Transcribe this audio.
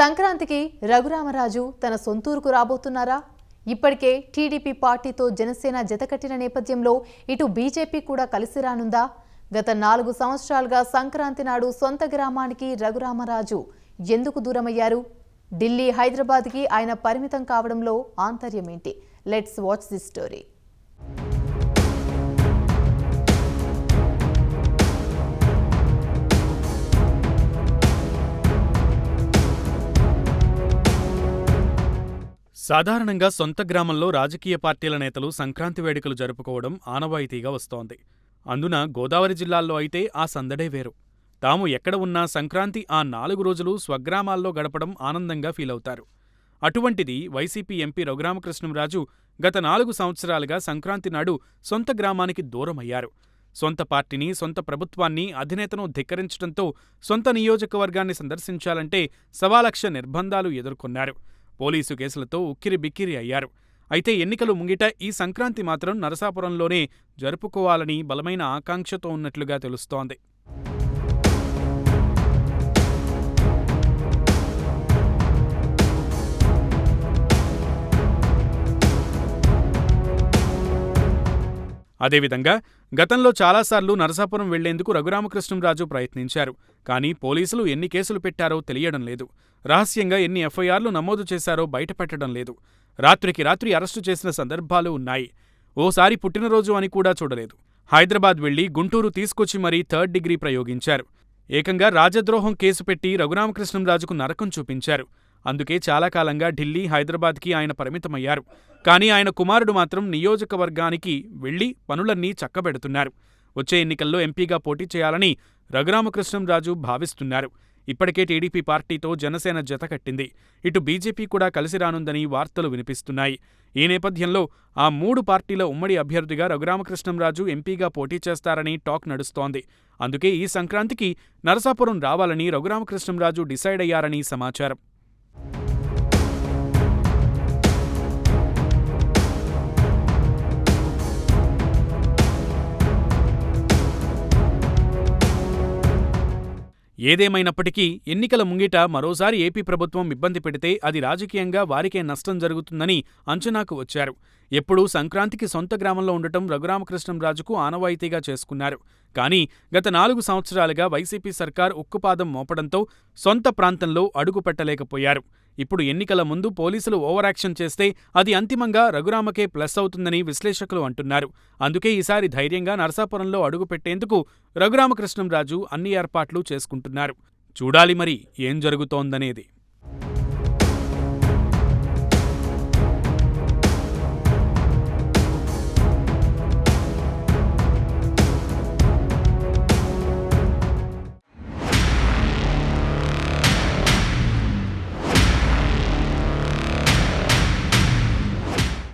సంక్రాంతికి రఘురామరాజు తన సొంతూరుకు రాబోతున్నారా? ఇప్పటికే టీడీపీ పార్టీతో జనసేన జతకట్టిన నేపథ్యంలో ఇటు బీజేపీ కూడా కలిసి రానుందా? గత 4 సంవత్సరాలుగా సంక్రాంతి నాడు సొంత గ్రామానికి రఘురామరాజు ఎందుకు దూరమయ్యారు? ఢిల్లీ, హైదరాబాద్కి ఆయన పరిమితం కావడంలో ఆంతర్యమేంటి? Let's watch this story. సాధారణంగా సొంత గ్రామంలో రాజకీయ పార్టీల నేతలు సంక్రాంతి వేడుకలు జరుపుకోవడం ఆనవాయితీగా వస్తోంది. అందున గోదావరి జిల్లాల్లో అయితే ఆ సందడే వేరు. తాము ఎక్కడ ఉన్నా సంక్రాంతి ఆ 4 రోజులు స్వగ్రామాల్లో గడపడం ఆనందంగా ఫీలవుతారు. అటువంటిది వైసీపీ ఎంపీ రఘురామకృష్ణంరాజు గత 4 సంవత్సరాలుగా సంక్రాంతి నాడు సొంత గ్రామానికి దూరమయ్యారు. సొంత పార్టీని, సొంత ప్రభుత్వాన్ని, అధినేతను ధిక్కరించడంతో సొంత నియోజకవర్గాన్ని సందర్శించాలంటే సవాలక్ష నిర్బంధాలు ఎదుర్కొన్నారు. పోలీసు కేసులతో ఉక్కిరిబిక్కిరి అయ్యారు. అయితే ఎన్నికలు ముంగిట ఈ సంక్రాంతి మాత్రం నరసాపురంలోనే జరుపుకోవాలని బలమైన ఆకాంక్షతో ఉన్నట్లుగా తెలుస్తోంది. అదేవిధంగా గతంలో చాలాసార్లు నరసాపురం వెళ్లేందుకు రఘురామకృష్ణంరాజు ప్రయత్నించారు. కానీ పోలీసులు ఎన్ని కేసులు పెట్టారో తెలియడం లేదు. రహస్యంగా ఎన్ని ఎఫ్ఐఆర్లు నమోదు చేశారో బయటపెట్టడం లేదు. రాత్రికి రాత్రి అరెస్టు చేసిన సందర్భాలు ఉన్నాయి. ఓసారి పుట్టినరోజు అని కూడా చూడలేదు. హైదరాబాద్ వెళ్లి గుంటూరు తీసుకొచ్చి మరీ 3rd డిగ్రీ ప్రయోగించారు. ఏకంగా రాజద్రోహం కేసు పెట్టి రఘురామకృష్ణంరాజుకు నరకం చూపించారు. అందుకే చాలా కాలంగా ఢిల్లీ, హైదరాబాద్కి ఆయన పరిమితమయ్యారు. కానీ ఆయన కుమారుడు మాత్రం నియోజకవర్గానికి వెళ్లి పనులన్నీ చక్కబెడుతున్నారు. వచ్చే ఎన్నికల్లో ఎంపీగా పోటీ చేయాలని రఘురామకృష్ణంరాజు భావిస్తున్నారు. ఇప్పటికే టీడీపీ పార్టీతో జనసేన జతకట్టింది. ఇటు బీజేపీ కూడా కలిసి రానుందని వార్తలు వినిపిస్తున్నాయి. ఈ నేపథ్యంలో ఆ 3 పార్టీల ఉమ్మడి అభ్యర్థిగా రఘురామకృష్ణంరాజు ఎంపీగా పోటీ చేస్తారని టాక్ నడుస్తోంది. అందుకే ఈ సంక్రాంతికి నరసాపురం రావాలని రఘురామకృష్ణంరాజు డిసైడ్ అయ్యారని సమాచారం. ఏదేమైనప్పటికీ ఎన్నికల ముంగిట మరోసారి ఏపీ ప్రభుత్వం ఇబ్బంది పెడితే అది రాజకీయంగా వారికే నష్టం జరుగుతుందని అంచనాకు వచ్చారు. ఎప్పుడూ సంక్రాంతికి సొంత గ్రామంలో ఉండటం రఘురామకృష్ణంరాజుకు ఆనవాయితీగా చేసుకున్నారు. కానీ గత 4 సంవత్సరాలుగా వైసీపీ సర్కార్ ఉక్కుపాదం మోపడంతో సొంత ప్రాంతంలో అడుగు పెట్టలేకపోయారు. ఇప్పుడు ఎన్నికల ముందు పోలీసులు ఓవరాక్షన్ చేస్తే అది అంతిమంగా రఘురామకే ప్లస్ అవుతుందని విశ్లేషకులు అంటున్నారు. అందుకే ఈసారి ధైర్యంగా నరసాపురంలో అడుగు పెట్టేందుకు రఘురామకృష్ణంరాజు అన్ని ఏర్పాట్లు చేసుకుంటున్నారు. చూడాలి మరి ఏం జరుగుతోందనేది.